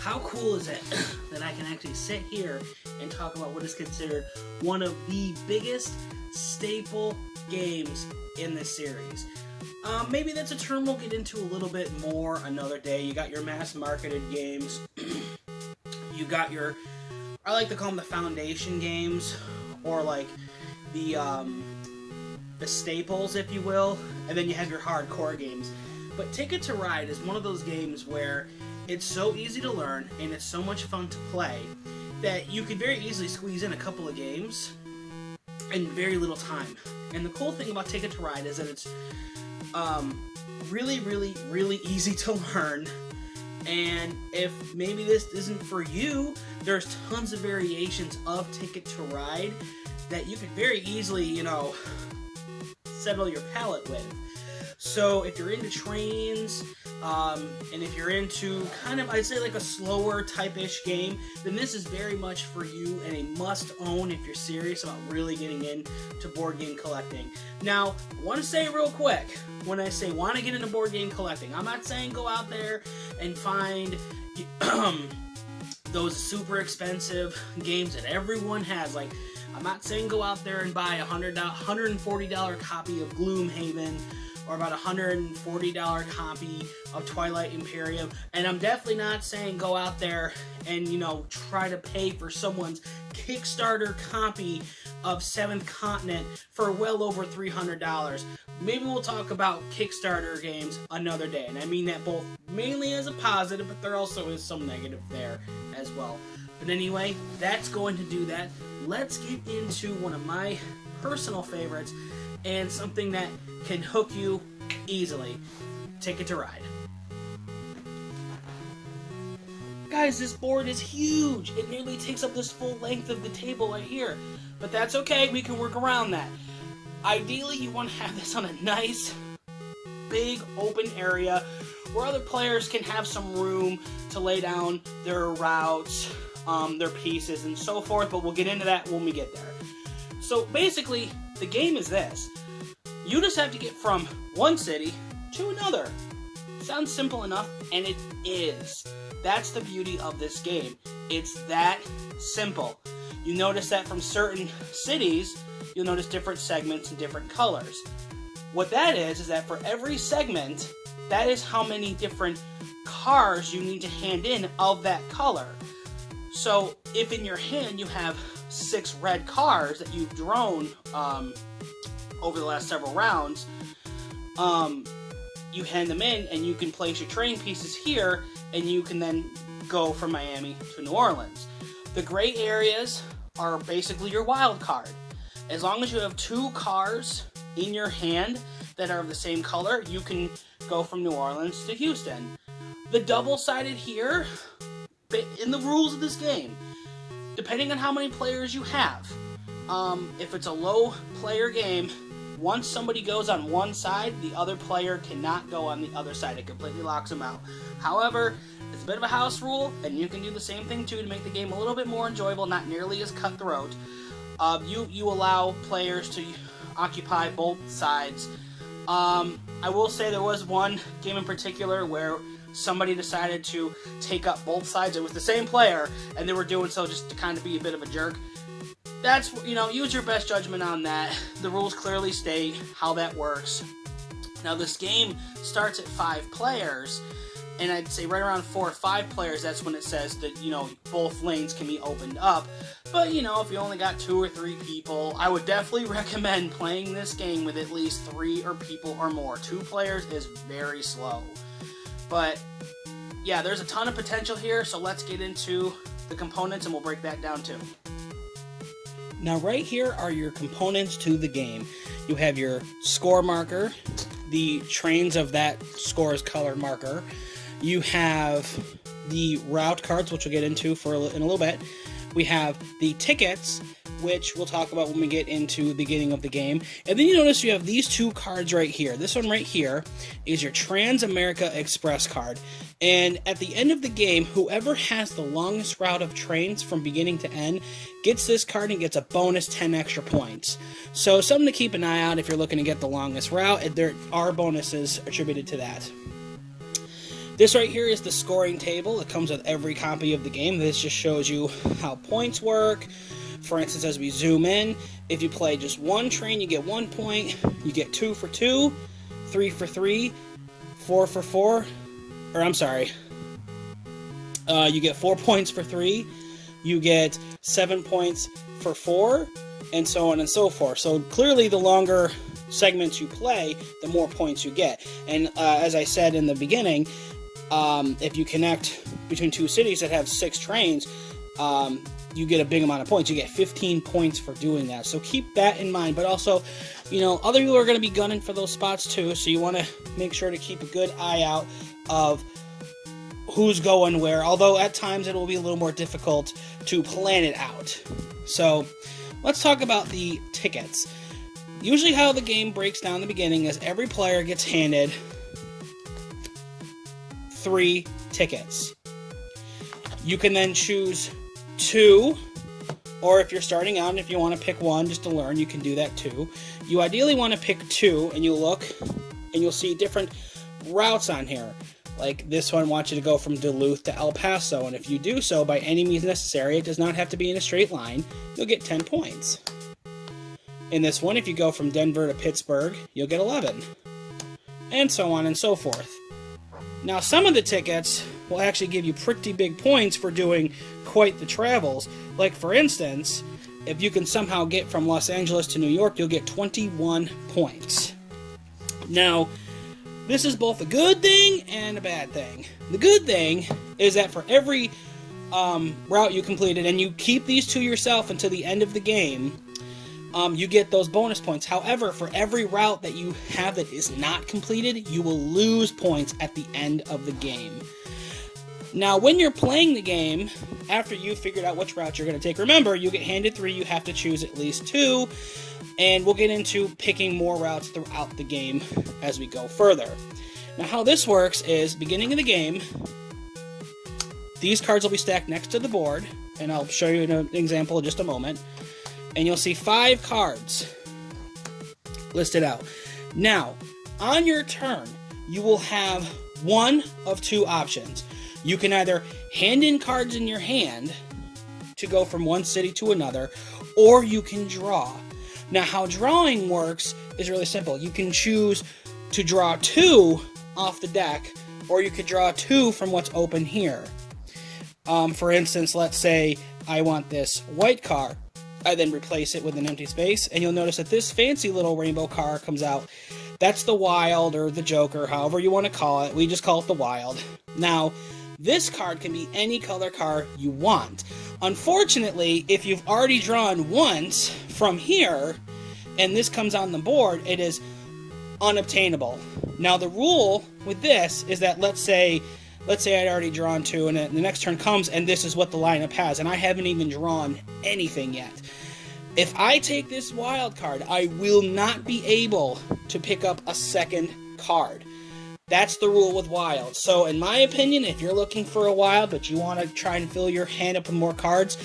how cool is it that I can actually sit here and talk about what is considered one of the biggest staple games in this series? Maybe that's a term we'll get into a little bit more another day. You got your mass marketed games. You got your, I like to call them the foundation games, or like the staples, if you will, and then you have your hardcore games. But Ticket to Ride is one of those games where it's so easy to learn and it's so much fun to play that you could very easily squeeze in a couple of games in very little time. And the cool thing about Ticket to Ride is that it's really, really, really easy to learn. And if maybe this isn't for you, there's tons of variations of Ticket to Ride that you could very easily, settle your palate with. So if you're into trains, and if you're into kind of, I'd say like a slower type-ish game, then this is very much for you and a must-own if you're serious about really getting into board game collecting. Now, I want to say real quick, when I say want to get into board game collecting, I'm not saying go out there and find those super expensive games that everyone has. Like, I'm not saying go out there and buy a $140 copy of Gloomhaven, or about a $140 copy of Twilight Imperium. And I'm definitely not saying go out there and, try to pay for someone's Kickstarter copy of Seventh Continent for well over $300. Maybe we'll talk about Kickstarter games another day. And I mean that both mainly as a positive, but there also is some negative there as well. But anyway, that's going to do that. Let's get into one of my personal favorites, and something that can hook you easily. Ticket to Ride. Guys, this board is huge. It nearly takes up this full length of the table right here. But that's okay, we can work around that. Ideally, you want to have this on a nice, big, open area where other players can have some room to lay down their routes, their pieces, and so forth, but we'll get into that when we get there. So basically, the game is this. You just have to get from one city to another. Sounds simple enough, and it is. That's the beauty of this game. It's that simple. You notice that from certain cities, you'll notice different segments and different colors. What that is that for every segment, that is how many different cars you need to hand in of that color. So if in your hand you have 6 red cars that you've drawn over the last several rounds, you hand them in and you can place your train pieces here, and you can then go from Miami to New Orleans. The gray areas are basically your wild card. As long as you have 2 cars in your hand that are of the same color, you can go from New Orleans to Houston. The double-sided here, in the rules of this game, depending on how many players you have, if it's a low player game, once somebody goes on one side, the other player cannot go on the other side. It completely locks them out. However, it's a bit of a house rule, and you can do the same thing too to make the game a little bit more enjoyable, not nearly as cutthroat. You allow players to occupy both sides. I will say there was one game in particular where somebody decided to take up both sides. It was the same player, and they were doing so just to kind of be a bit of a jerk. That's, use your best judgment on that. The rules clearly state how that works. Now, this game starts at 5 players, and I'd say right around 4 or 5 players, that's when it says that, both lanes can be opened up. But, if you only got 2 or 3 people, I would definitely recommend playing this game with at least 3 or people or more. 2 players is very slow. But, yeah, there's a ton of potential here, so let's get into the components, and we'll break that down too. Now, right here are your components to the game. You have your score marker, the trains of that score's color marker. You have the route cards, which we'll get into in a little bit. We have the tickets, which we'll talk about when we get into the beginning of the game. And then you notice you have these 2 cards right here. This one right here is your Trans-America Express card. And at the end of the game, whoever has the longest route of trains from beginning to end gets this card and gets a bonus 10 extra points. So something to keep an eye out if you're looking to get the longest route. There are bonuses attributed to that. This right here is the scoring table. It comes with every copy of the game. This just shows you how points work. For instance, as we zoom in, if you play just one train, you get 1 point. You get 2 for 2, 3 for 3, 4 for 4. Or I'm sorry. You get 4 points for 3. You get 7 points for 4, and so on and so forth. So clearly, the longer segments you play, the more points you get. And as I said in the beginning, if you connect between two cities that have 6 trains, you get a big amount of points. You get 15 points for doing that. So keep that in mind. But also, other people are going to be gunning for those spots too. So you want to make sure to keep a good eye out of who's going where. Although at times it will be a little more difficult to plan it out. So let's talk about the tickets. Usually how the game breaks down in the beginning is every player gets handed 3 tickets. You can then choose 2, or if you're starting out and if you want to pick one just to learn, you can do that too. You ideally want to pick 2, and you look and you'll see different routes on here. Like this one wants you to go from Duluth to El Paso, and if you do so by any means necessary, it does not have to be in a straight line, you'll get 10 points. In this one, if you go from Denver to Pittsburgh, you'll get 11. And so on and so forth. Now, some of the tickets will actually give you pretty big points for doing quite the travels. Like, for instance, if you can somehow get from Los Angeles to New York, you'll get 21 points. Now, this is both a good thing and a bad thing. The good thing is that for every route you completed, and you keep these to yourself until the end of the game, you get those bonus points. However, for every route that you have that is not completed, you will lose points at the end of the game. Now, when you're playing the game, after you've figured out which route you're going to take, remember, you get handed 3, you have to choose at least 2, and we'll get into picking more routes throughout the game as we go further. Now, how this works is, beginning of the game, these cards will be stacked next to the board, and I'll show you an example in just a moment. And you'll see 5 cards listed out. Now, on your turn, you will have one of 2 options. You can either hand in cards in your hand to go from one city to another, or you can draw. Now, how drawing works is really simple. You can choose to draw 2 off the deck, or you could draw 2 from what's open here. For instance, let's say I want this white card. I then replace it with an empty space, and you'll notice that this fancy little rainbow card comes out. That's the Wild, or the Joker, however you want to call it. We just call it the Wild. Now, this card can be any color card you want. Unfortunately, if you've already drawn once from here, and this comes on the board, it is unobtainable. Now, the rule with this is that, let's say I'd already drawn 2, and the next turn comes, and this is what the lineup has, and I haven't even drawn anything yet. If I take this wild card, I will not be able to pick up a second card. That's the rule with wild. So, in my opinion, if you're looking for a wild, but you want to try and fill your hand up with more cards,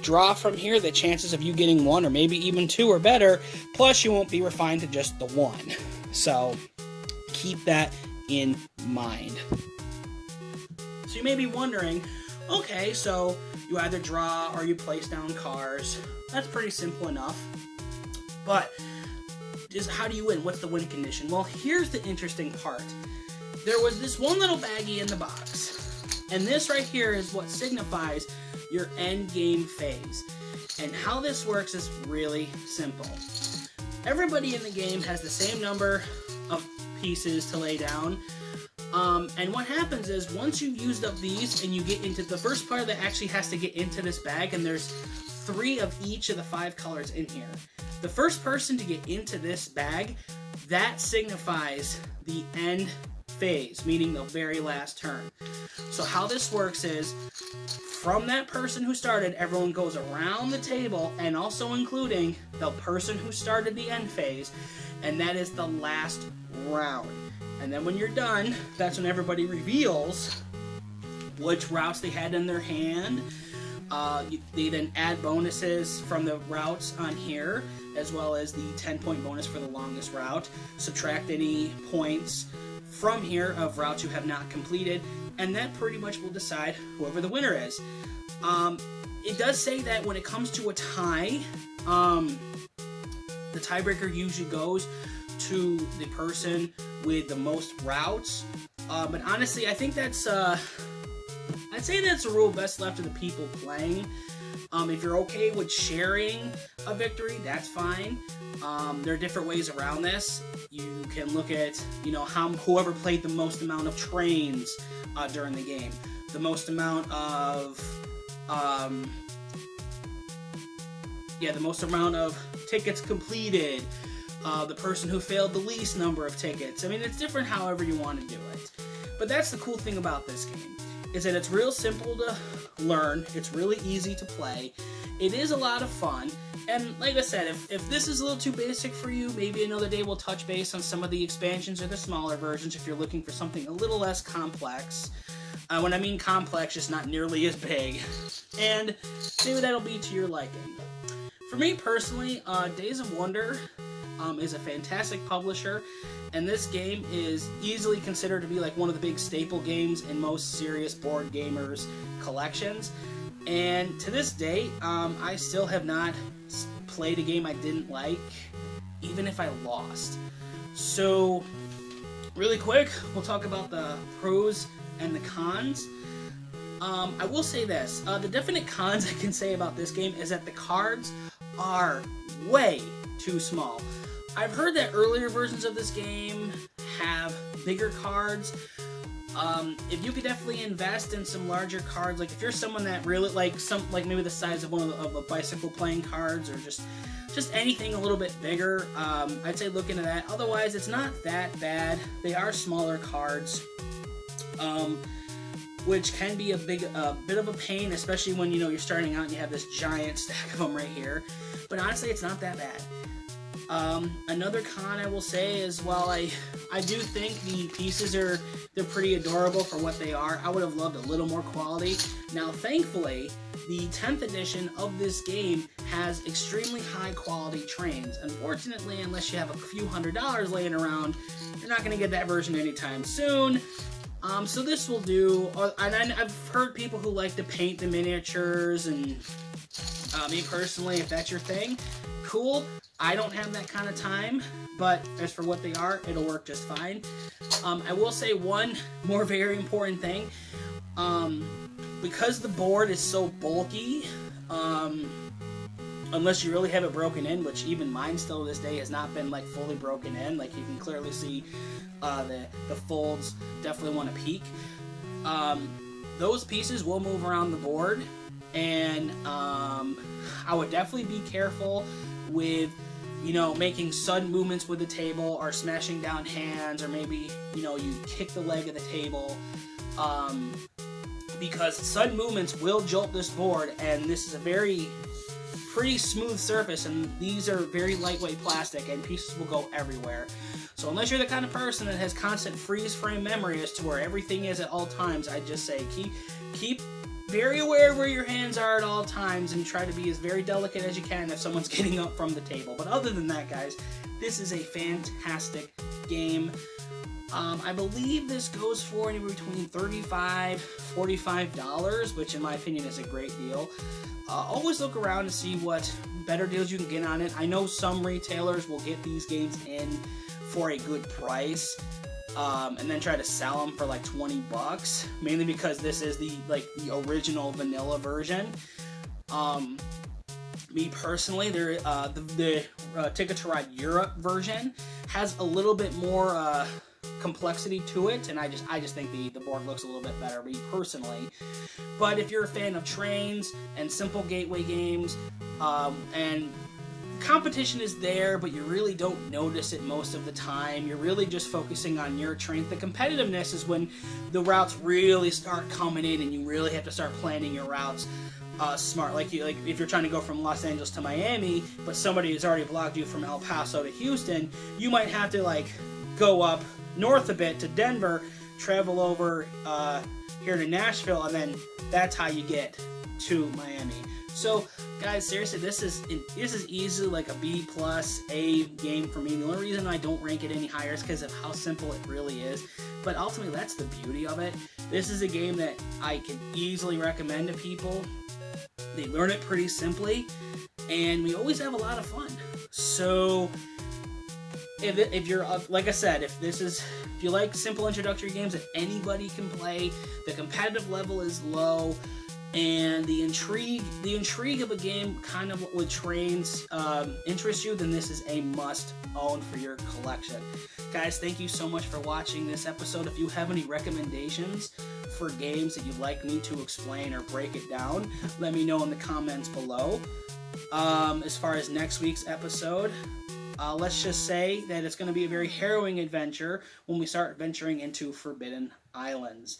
draw from here. The chances of you getting 1 or maybe even 2 are better, plus you won't be refined to just the 1. So, keep that in mind. So you may be wondering, okay, so you either draw or you place down cards. That's pretty simple enough. But just how do you win? What's the win condition? Well, here's the interesting part. There was this one little baggie in the box, and this right here is what signifies your end game phase. And how this works is really simple. Everybody in the game has the same number of pieces to lay down. And what happens is, once you've used up these and you get into the first player that actually has to get into this bag, and there's 3 of each of the 5 colors in here. The first person to get into this bag, that signifies the end phase, meaning the very last turn. So how this works is, from that person who started, everyone goes around the table, and also including the person who started the end phase, and that is the last round. And then when you're done, that's when everybody reveals which routes they had in their hand. They then add bonuses from the routes on here, as well as the 10-point bonus for the longest route. Subtract any points from here of routes you have not completed. and that pretty much will decide whoever the winner is. It does say that when it comes to a tie, the tiebreaker usually goes to the person with the most routes. But honestly, I think that's I'd say that's a rule best left to the people playing. If you're okay with sharing a victory, that's fine. There are different ways around this. You can look at, whoever played the most amount of trains during the game, the most amount of, the most amount of tickets completed, the person who failed the least number of tickets. I mean, it's different however you want to do it. But that's the cool thing about this game, is that it's real simple to learn, it's really easy to play, it is a lot of fun, and like I said, if this is a little too basic for you, maybe another day we'll touch base on some of the expansions or the smaller versions if you're looking for something a little less complex. When I mean complex, just not nearly as big, and maybe that'll be to your liking. For me personally, Days of Wonder is a fantastic publisher, and this game is easily considered to be like one of the big staple games in most serious board gamers' collections. And to this day, I still have not played a game I didn't like, even if I lost. So, really quick, we'll talk about the pros and the cons. I will say this, the definite cons I can say about this game is that the cards are way too small. I've heard that earlier versions of this game have bigger cards. If you could definitely invest in some larger cards, like if you're someone that really like maybe the size of one of the bicycle playing cards, or just anything a little bit bigger, I'd say look into that. Otherwise, it's not that bad. They are smaller cards, which can be a bit of a pain, especially when you're starting out and you have this giant stack of them right here. But honestly, it's not that bad. Another con I will say is, while I do think the pieces they're pretty adorable for what they are, I would have loved a little more quality. Now, thankfully, the 10th edition of this game has extremely high quality trains. Unfortunately, unless you have a few $100s laying around, you're not going to get that version anytime soon. So this will do, and I've heard people who like to paint the miniatures, and me personally, if that's your thing, cool. I don't have that kind of time, but as for what they are, it'll work just fine. I will say one more very important thing. Because the board is so bulky, unless you really have it broken in, which even mine still to this day has not been like fully broken in, like you can clearly see the folds definitely want to peak. Those pieces will move around the board, and I would definitely be careful with making sudden movements with the table, or smashing down hands, or maybe you kick the leg of the table, because sudden movements will jolt this board, and this is a pretty smooth surface, and these are very lightweight plastic, and pieces will go everywhere. So unless you're the kind of person that has constant freeze frame memory as to where everything is at all times, I just say keep very aware of where your hands are at all times, and try to be as very delicate as you can if someone's getting up from the table. But other than that, guys, this is a fantastic game. I believe this goes for anywhere between $35, $45, which in my opinion is a great deal. Always look around to see what better deals you can get on it. I know some retailers will get these games in for a good price, and then try to sell them for like $20, mainly because this is the original vanilla version. Me personally, the Ticket to Ride Europe version has a little bit more complexity to it, and I just think the board looks a little bit better, me personally. But if you're a fan of trains and simple gateway games, and competition is there, but you really don't notice it most of the time, you're really just focusing on your train. The competitiveness is when the routes really start coming in, and you really have to start planning your routes smart. Like if you're trying to go from Los Angeles to Miami, but somebody has already blocked you from El Paso to Houston, you might have to go up north a bit to Denver, travel over here to Nashville, and then that's how you get to Miami. So, guys, seriously, this is easily like a B+ A game for me. The only reason I don't rank it any higher is because of how simple it really is. But ultimately, that's the beauty of it. This is a game that I can easily recommend to people. They learn it pretty simply, and we always have a lot of fun. So, if you're, like I said, if you like simple introductory games that anybody can play, the competitive level is low, and the intrigue of a game kind of with trains interests you, then this is a must own for your collection. Guys, thank you so much for watching this episode. If you have any recommendations for games that you'd like me to explain or break it down, let me know in the comments below. As far as next week's episode, let's just say that it's going to be a very harrowing adventure when we start venturing into Forbidden Islands.